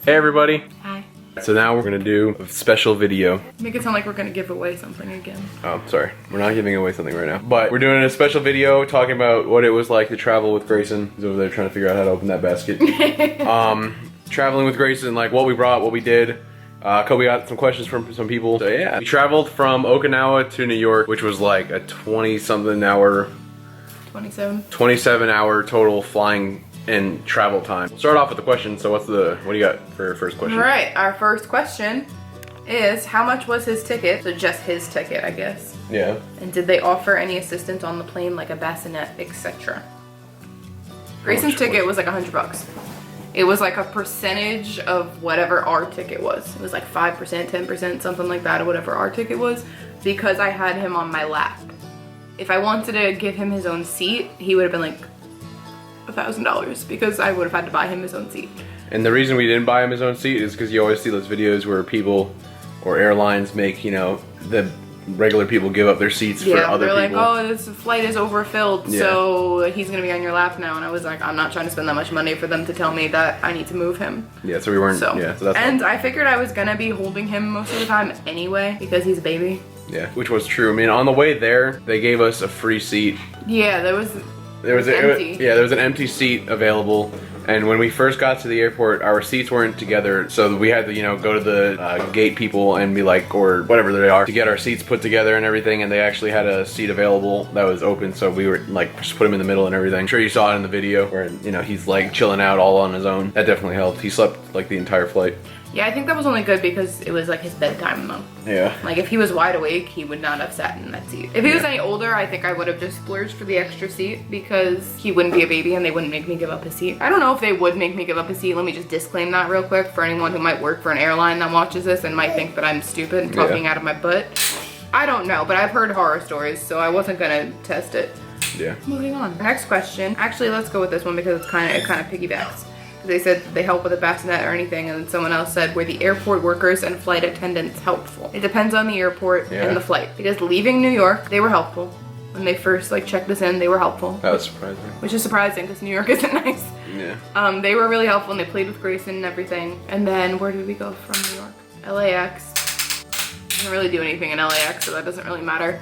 Hey everybody. Hi. So now we're gonna do a special video. Make it sound like we're gonna give away something again. Oh, sorry. We're not giving away something right now. But we're doing a special video talking about what it was like to travel with Grayson. He's over there trying to figure out how to open that basket. Traveling with Grayson, like what we brought, what we did. Kobe got some questions from some people. So yeah, we traveled from Okinawa to New York, which was like a 20-something hour, 27 hour total flying and travel time. We'll start off with the question. So what do you got for your first question? All right, our first question is how much was his ticket? So just his ticket, I guess. Yeah. And did they offer any assistance on the plane, like a bassinet, etc.? Grayson's ticket was like $100. It was like a percentage of whatever our ticket was. It was like 5%, 10%, something like that, or whatever our ticket was, because I had him on my lap. If I wanted to give him his own seat, he would have been like $1,000 because I would have had to buy him his own seat. And the reason we didn't buy him his own seat is because you always see those videos where people or airlines make, you know, the regular people give up their seats for other people. Yeah, they're like, oh, this flight is overfilled, so he's gonna be on your lap now. And I was like, I'm not trying to spend that much money for them to tell me that I need to move him. Yeah, so we weren't, so that's and I figured I was gonna be holding him most of the time anyway, because he's a baby. Yeah, which was true. I mean, on the way there, they gave us a free seat. Yeah, there was an empty seat available, and when we first got to the airport, our seats weren't together, so we had to, you know, go to the gate people and be like, or whatever they are, to get our seats put together and everything, and they actually had a seat available that was open, so we were like, just put him in the middle and everything. I'm sure you saw it in the video where, you know, he's like chilling out all on his own. That definitely helped. He slept like the entire flight. Yeah, I think that was only good because it was like his bedtime though. Yeah. Like if he was wide awake, he would not have sat in that seat. If he was any older, I think I would have just splurged for the extra seat because he wouldn't be a baby and they wouldn't make me give up his seat. I don't know if they would make me give up his seat. Let me just disclaim that real quick for anyone who might work for an airline that watches this and might think that I'm stupid and talking out of my butt. I don't know, but I've heard horror stories, so I wasn't gonna test it. Yeah. Moving on. Next question. Actually, let's go with this one because it kind of piggybacks. They said they help with a bassinet or anything, and then someone else said, were the airport workers and flight attendants helpful? It depends on the airport and the flight, because leaving New York, they were helpful. When they first like checked us in, they were helpful. That was surprising. Which is surprising because New York isn't nice. Yeah. They were really helpful and they played with Grayson and everything. And then where did we go from New York? LAX. Didn't really do anything in LAX, so that doesn't really matter.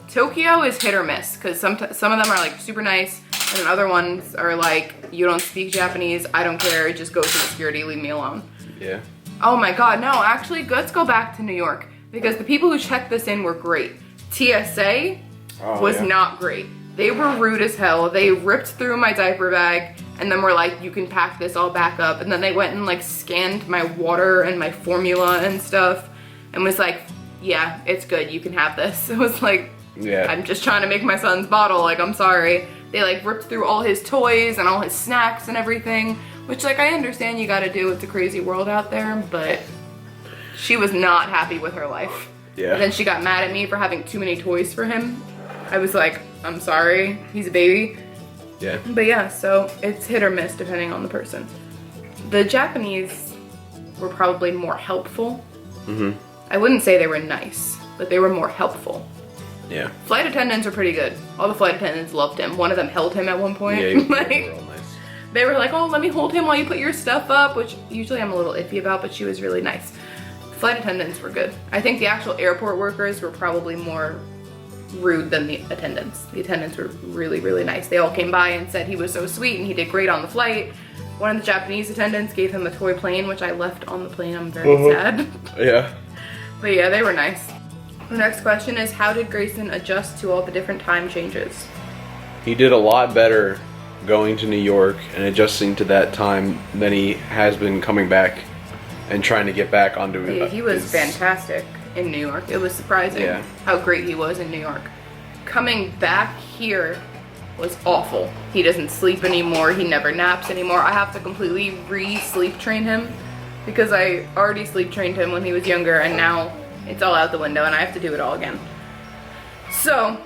Tokyo is hit or miss because some of them are like super nice. And then other ones are like, you don't speak Japanese, I don't care, just go to the security, leave me alone. Yeah. Oh my god, no, actually, let's go back to New York because the people who checked this in were great. TSA was not great. They were rude as hell. They ripped through my diaper bag and then were like, you can pack this all back up. And then they went and like scanned my water and my formula and stuff and was like, yeah, it's good, you can have this. It was like, I'm just trying to make my son's bottle, like, I'm sorry. They like ripped through all his toys and all his snacks and everything, which like I understand you gotta do, it's a crazy world out there, but she was not happy with her life. Yeah. And then she got mad at me for having too many toys for him. I was like, I'm sorry, he's a baby. Yeah. But yeah, so it's hit or miss depending on the person. The Japanese were probably more helpful. Mm-hmm. I wouldn't say they were nice, but they were more helpful. Yeah. Flight attendants are pretty good. All the flight attendants loved him. One of them held him at one point. Yeah, like, they were all nice. They were like, oh, let me hold him while you put your stuff up, which usually I'm a little iffy about, but she was really nice. Flight attendants were good. I think the actual airport workers were probably more rude than the attendants. The attendants were really, really nice. They all came by and said he was so sweet and he did great on the flight. One of the Japanese attendants gave him a toy plane, which I left on the plane. I'm very sad. Yeah. But yeah, they were nice. The next question is, how did Grayson adjust to all the different time changes? He did a lot better going to New York and adjusting to that time than he has been coming back and trying to get back onto it. Yeah, he was fantastic in New York. It was surprising how great he was in New York. Coming back here was awful. He doesn't sleep anymore. He never naps anymore. I have to completely re-sleep train him because I already sleep trained him when he was younger and now it's all out the window and I have to do it all again. So,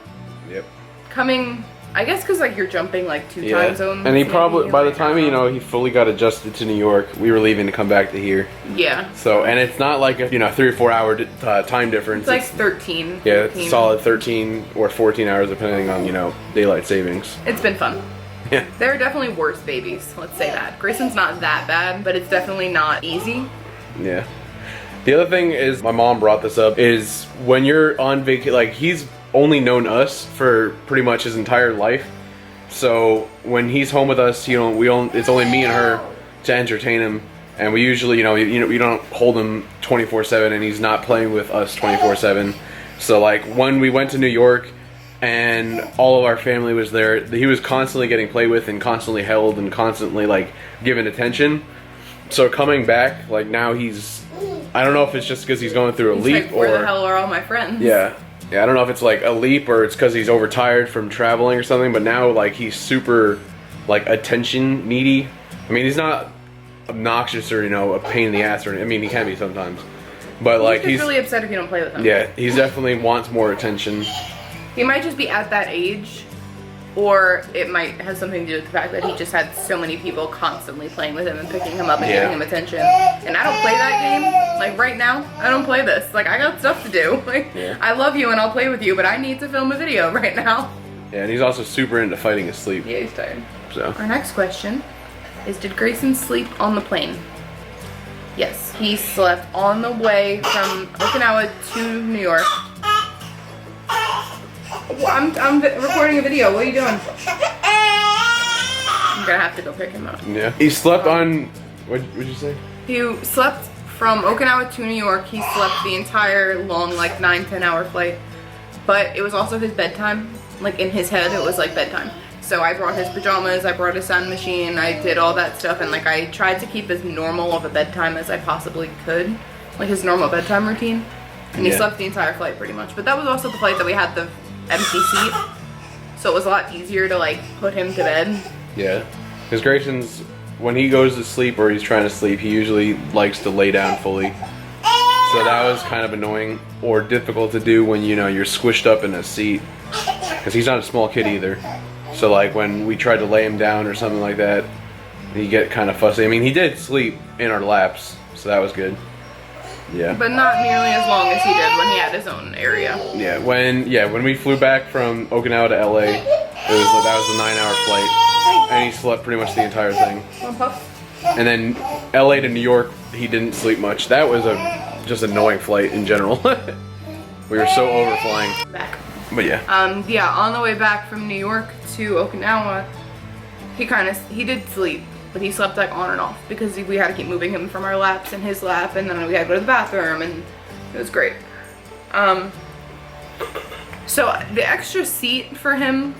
coming, I guess because like you're jumping like two time zones. And he probably, by the time, you know, he fully got adjusted to New York, we were leaving to come back to here. Yeah. So, and it's not like a, you know, 3 or 4 hour time difference. It's like 13. Yeah, it's solid 13 or 14 hours depending on, you know, daylight savings. It's been fun. Yeah. There are definitely worse babies, let's say that. Grayson's not that bad, but it's definitely not easy. Yeah. The other thing is, my mom brought this up, is when you're on vacation, like, he's only known us for pretty much his entire life. So when he's home with us, it's only me and her to entertain him. And we usually, we don't hold him 24/7, and he's not playing with us 24/7. So like when we went to New York and all of our family was there, he was constantly getting played with and constantly held and constantly like given attention. So coming back, like now I don't know if it's just because he's going through a leap, like, where the hell are all my friends? Yeah, I don't know if it's like a leap or it's because he's overtired from traveling or something. But now like he's super like attention needy. I mean, he's not obnoxious or a pain in the ass or I mean, he can be sometimes, but like he's really upset if you don't play with him. Yeah, he definitely wants more attention. He might just be at that age, or it might have something to do with the fact that he just had so many people constantly playing with him and picking him up and giving him attention. And I don't play that game. Like right now, I don't play this. Like I got stuff to do. Like I love you and I'll play with you, but I need to film a video right now. Yeah, and he's also super into fighting asleep. Yeah, he's tired. So our next question is, did Greyson sleep on the plane? Yes, he slept on the way from Okinawa to New York. I'm recording a video. What are you doing? I'm gonna have to go pick him up. Yeah. He slept on, what'd you say? He slept from Okinawa to New York. He slept the entire long, like 9-10 hour flight. But it was also his bedtime. Like in his head, it was like bedtime. So I brought his pajamas, I brought his sound machine, I did all that stuff, and like I tried to keep as normal of a bedtime as I possibly could. Like his normal bedtime routine. And he slept the entire flight pretty much. But that was also the flight that we had the empty seat. So it was a lot easier to like put him to bed. Yeah. Because Grayson's, when he goes to sleep or he's trying to sleep, he usually likes to lay down fully. So that was kind of annoying or difficult to do when you're squished up in a seat. Because he's not a small kid either. So like when we tried to lay him down or something like that, he'd get kind of fussy. I mean, he did sleep in our laps, so that was good. Yeah. But not nearly as long as he did when he had his own area. Yeah, when we flew back from Okinawa to LA, that was a 9-hour flight, and he slept pretty much the entire thing. And then LA to New York, he didn't sleep much. That was just annoying flight in general. We were so overflying. Back. But yeah. Yeah, on the way back from New York to Okinawa, he did sleep, but he slept like on and off because we had to keep moving him from our laps and his lap, and then we had to go to the bathroom, and it was great. So the extra seat for him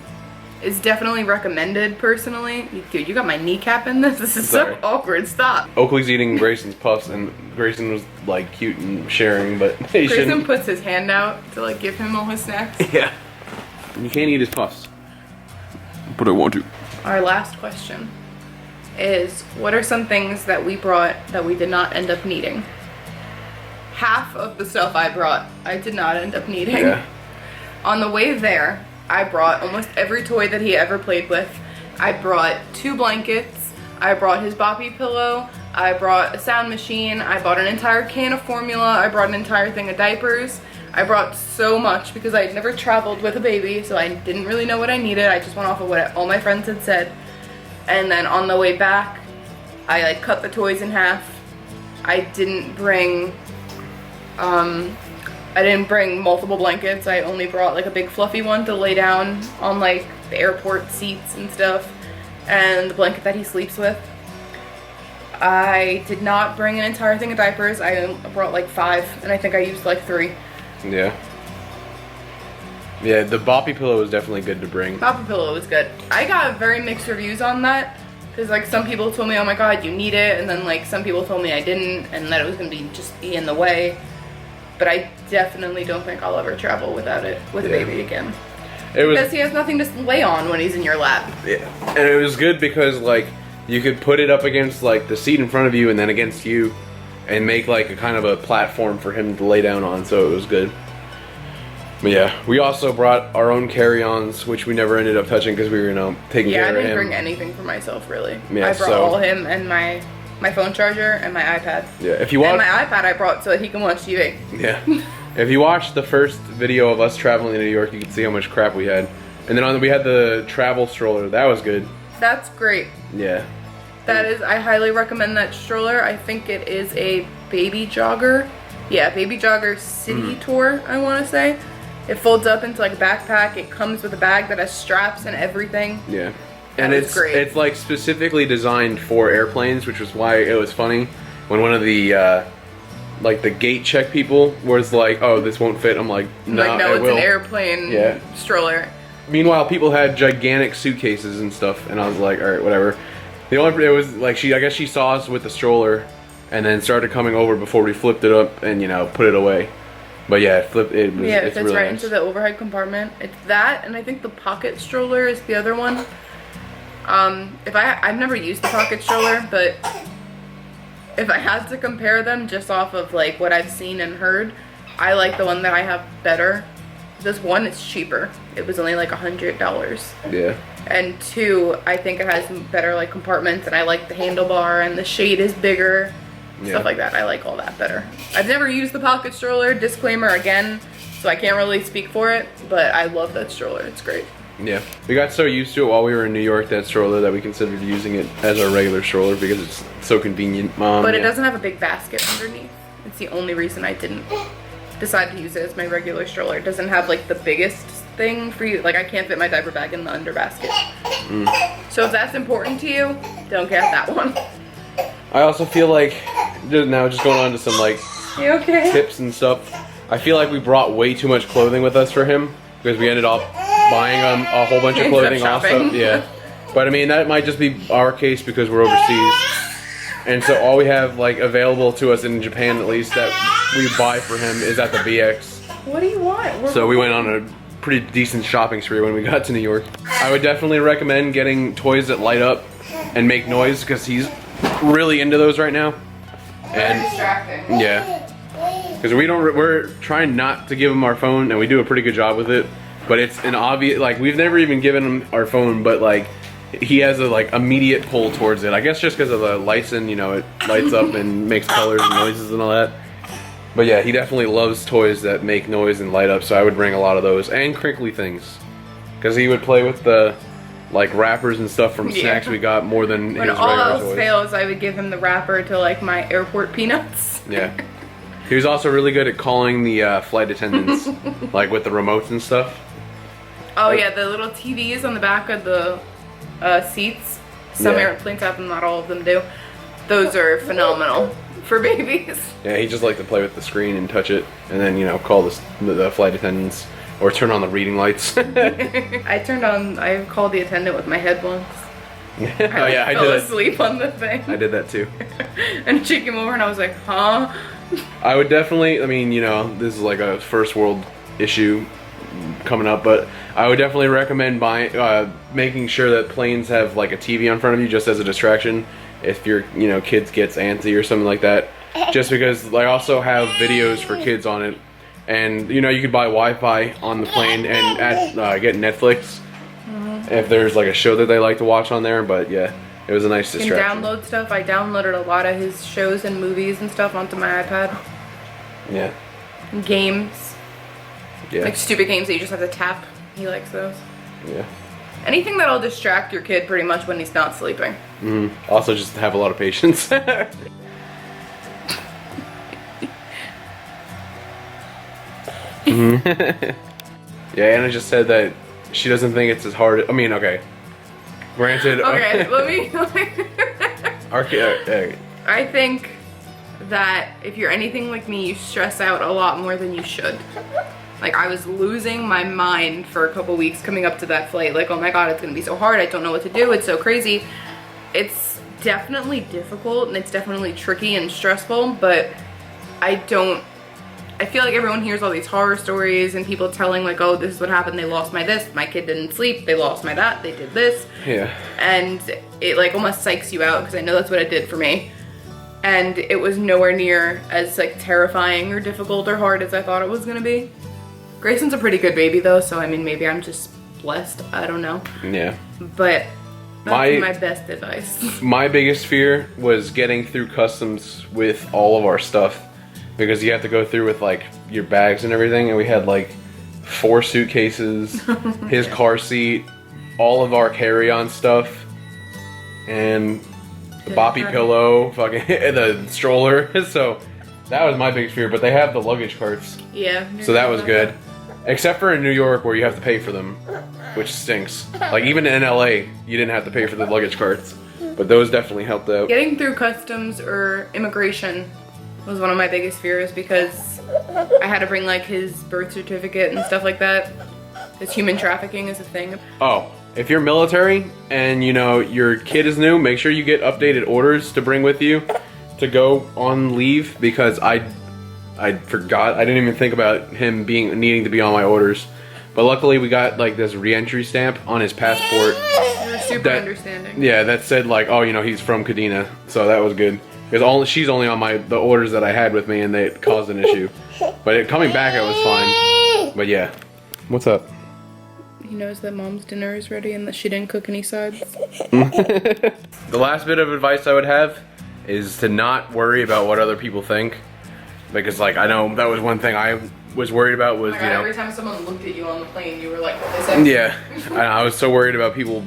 is definitely recommended personally. Dude, you got my kneecap in this? This is so awkward. Stop. Oakley's eating Grayson's puffs, and Grayson was like cute and sharing, but he Grayson puts his hand out to like give him all his snacks. Yeah. You can't eat his puffs. But I want to. Our last question is, what are some things that we brought that we did not end up needing? Half of the stuff I brought, I did not end up needing. Yeah. On the way there, I brought almost every toy that he ever played with. I brought 2 blankets, I brought his boppy pillow, I brought a sound machine, I bought an entire can of formula, I brought an entire thing of diapers. I brought so much because I had never traveled with a baby, so I didn't really know what I needed. I just went off of what all my friends had said. And then on the way back, I like cut the toys in half. I didn't bring multiple blankets. I only brought like a big fluffy one to lay down on like the airport seats and stuff, and the blanket that he sleeps with. I did not bring an entire thing of diapers. I brought like 5, and I think I used like 3. Yeah. Yeah, the boppy pillow was definitely good to bring. Boppy pillow was good. I got very mixed reviews on that, because like some people told me, oh my god, you need it, and then like some people told me I didn't, and that it was going to be in the way. But I definitely don't think I'll ever travel without it with a baby again. Because he has nothing to lay on when he's in your lap. Yeah, and it was good because like you could put it up against like the seat in front of you and then against you, and make like a kind of a platform for him to lay down on, so it was good. But yeah, we also brought our own carry-ons, which we never ended up touching because we were, taking care of him. Yeah, I didn't bring anything for myself, really. Yeah, I brought all him and my phone charger and my iPad. Yeah, if you want. And my iPad I brought so that he can watch TV. Yeah. If you watch the first video of us traveling to New York, you can see how much crap we had. And then we had the travel stroller. That was good. That's great. Yeah. That is, I highly recommend that stroller. I think it is a baby jogger. Yeah, baby jogger city tour, I want to say. It folds up into like a backpack. It comes with a bag that has straps and everything. Yeah. And it's like specifically designed for airplanes, which was why it was funny when one of the like the gate check people was like, "Oh, this won't fit." I'm like, "No, like, no, it it's will." an airplane stroller. Meanwhile, people had gigantic suitcases and stuff, and I was like, "All right, whatever." The only it was like I guess she saw us with the stroller, and then started coming over before we flipped it up and put it away. But yeah, it fits really right nice. into the overhead compartment. It's that, and I think the pocket stroller is the other one. I've never used the pocket stroller, but if I had to compare them just off of like what I've seen and heard, I like the one that I have better. This one is cheaper. It was only like $100. Yeah. And two, I think it has better like compartments, and I like the handlebar, and the shade is bigger. Stuff like that. I like all that better. I've never used the pocket stroller, disclaimer again, so I can't really speak for it, but I love that stroller. It's great. Yeah. We got so used to it while we were in New York, that stroller, that we considered using it as our regular stroller because it's so convenient. But it doesn't have a big basket underneath. It's the only reason I didn't decide to use it as my regular stroller. It doesn't have like the biggest thing for you. Like, I can't fit my diaper bag in the under basket. So if that's important to you, don't get that one. I also feel like, now just going on to some like You okay? tips and stuff, I feel like we brought way too much clothing with us for him because we ended up buying a whole bunch of clothing also. Yeah. But I mean, that might just be our case because we're overseas. And so all we have like available to us in Japan, at least, that we buy for him is at the BX. What do you want? So we went on a pretty decent shopping spree when we got to New York. I would definitely recommend getting toys that light up and make noise because he's really into those right now. And distracting. Yeah. Because we're trying not to give him our phone, and we do a pretty good job with it. But it's an obvious, like, we've never even given him our phone, but like, he has a like immediate pull towards it. I guess just because of the lights, and it lights up and makes colors and noises and all that. But yeah, he definitely loves toys that make noise and light up, so I would bring a lot of those, and crinkly things. Because he would play with the like wrappers and stuff from snacks we got more than when his all regular else toys. fails, I would give him the wrapper to like my airport peanuts. Yeah. He was also really good at calling the flight attendants, like with the remotes and stuff. Oh yeah, the little TVs on the back of the seats. Some airplanes have them, not all of them do. Those are phenomenal for babies. Yeah, he just liked to play with the screen and touch it, and then call the flight attendants or turn on the reading lights. I called the attendant with my head once. I fell asleep on the thing. I did that too. And she came over and I was like, huh? I would definitely, I mean, this is like a first world issue coming up, but I would definitely recommend making sure that planes have like a TV in front of you just as a distraction if your kids gets antsy or something like that. Just because they also have videos for kids on it, and you could buy Wi-Fi on the plane and get Netflix if there's like a show that they like to watch on there. But yeah, it was a nice distraction. You can download stuff. I downloaded a lot of his shows and movies and stuff onto my iPad. Yeah. Games. Yeah. Like stupid games that you just have to tap. He likes those. Yeah. Anything that'll distract your kid pretty much when he's not sleeping. Also, just have a lot of patience. Yeah, Anna just said that she doesn't think it's as hard. I mean, okay. Granted. Okay, let me. I think that if you're anything like me, you stress out a lot more than you should. Like, I was losing my mind for a couple weeks coming up to that flight. Like, oh my god, it's gonna be so hard. I don't know what to do. It's so crazy. It's definitely difficult and it's definitely tricky and stressful, but I feel like everyone hears all these horror stories and people telling like, oh, this is what happened. They lost my this. My kid didn't sleep. They lost my that. They did this. Yeah. And it like almost psychs you out because I know that's what it did for me. And it was nowhere near as like terrifying or difficult or hard as I thought it was gonna be. Grayson's a pretty good baby though, so I mean maybe I'm just blessed. I don't know. Yeah. But that's my best advice. My biggest fear was getting through customs with all of our stuff, because you have to go through with like your bags and everything, and we had like 4 suitcases, his car seat, all of our carry-on stuff, and the boppy pillow, fucking the stroller. So that was my biggest fear. But they have the luggage carts. Yeah. So that was good. Except for in New York where you have to pay for them, which stinks. Like even in LA, you didn't have to pay for the luggage carts. But those definitely helped out. Getting through customs or immigration was one of my biggest fears because I had to bring like his birth certificate and stuff like that. Because human trafficking is a thing. Oh, if you're military and you know your kid is new, make sure you get updated orders to bring with you to go on leave, because I forgot. I didn't even think about him needing to be on my orders. But luckily we got like this re-entry stamp on his passport. You were super understanding. Yeah, that said like, oh, you know, he's from Kadena, so that was good. Because she's only on the orders that I had with me, and they caused an issue. But coming back, I was fine. But yeah, what's up? He knows that mom's dinner is ready and that she didn't cook any sides. The last bit of advice I would have is to not worry about what other people think, because like I know that was one thing I was worried about was, you know, every time someone looked at you on the plane, you were like, what is that? Yeah, I was so worried about people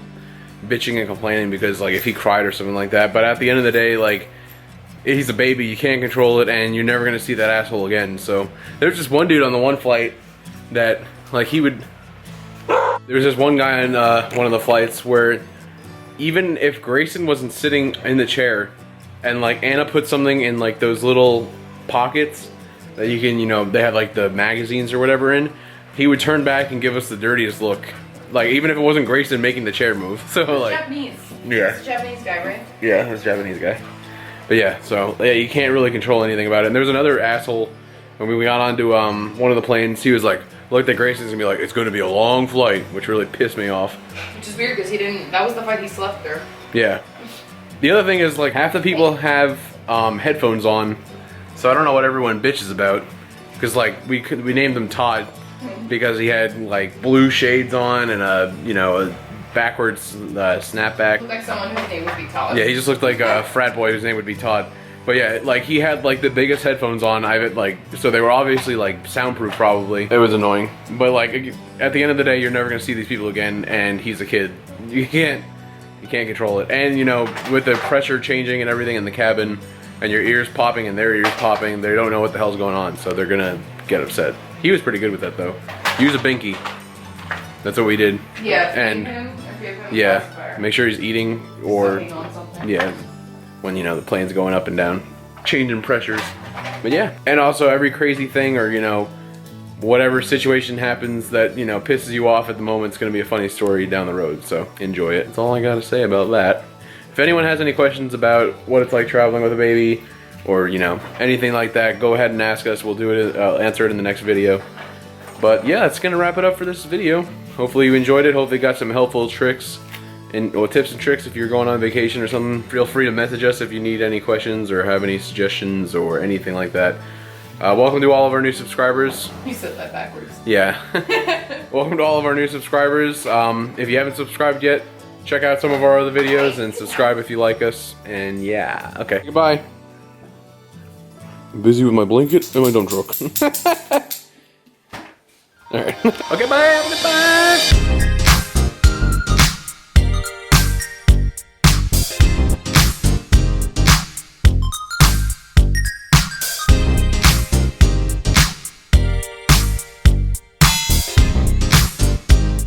bitching and complaining because like if he cried or something like that. But at the end of the day, like, he's a baby, you can't control it, and you're never gonna see that asshole again. So there's just one dude on the one flight that like there was this one guy on one of the flights where even if Greyson wasn't sitting in the chair and like Anna put something in like those little pockets that you can, you know, they have like the magazines or whatever in, he would turn back and give us the dirtiest look. Like even if it wasn't Greyson making the chair move. So like, Japanese. Yeah. He's a Japanese guy, right? Yeah, he's a Japanese guy. But yeah, so yeah, you can't really control anything about it. And there was another asshole when we got onto one of the planes. He was like, looked at Grayson's and be like, it's going to be a long flight, which really pissed me off. Which is weird because that was the flight he slept through. Yeah. The other thing is like half the people have headphones on, so I don't know what everyone bitches about. Because like we named him Todd because he had like blue shades on and a backwards snapback. Looked like someone whose name would be Todd. Yeah, he just looked like a frat boy whose name would be Todd. But yeah, like he had like the biggest headphones on. So they were obviously like soundproof probably. It was annoying. But like at the end of the day, you're never gonna see these people again, and he's a kid. You can't control it. And you know, with the pressure changing and everything in the cabin, and your ears popping and their ears popping, they don't know what the hell's going on, so they're gonna get upset. He was pretty good with that though. Use a binky. That's what we did. Yeah. And yeah, make sure he's eating or yeah, when you know the plane's going up and down, changing pressures. But yeah, and also every crazy thing or you know whatever situation happens that you know pisses you off at the moment, it's gonna be a funny story down the road. So enjoy it. That's all I gotta say about that. If anyone has any questions about what it's like traveling with a baby or you know anything like that, go ahead and ask us. We'll do it. I'll answer it in the next video. But yeah, that's gonna wrap it up for this video. Hopefully you enjoyed it. Hopefully you got some helpful tricks or tips and tricks if you're going on vacation or something. Feel free to message us if you need any questions or have any suggestions or anything like that. Welcome to all of our new subscribers. You said that backwards. Yeah. Welcome to all of our new subscribers. If you haven't subscribed yet, check out some of our other videos and subscribe if you like us. And yeah, okay. Goodbye. I'm busy with my blanket and my dump truck. Alright. Okay, bye. Have a good bye.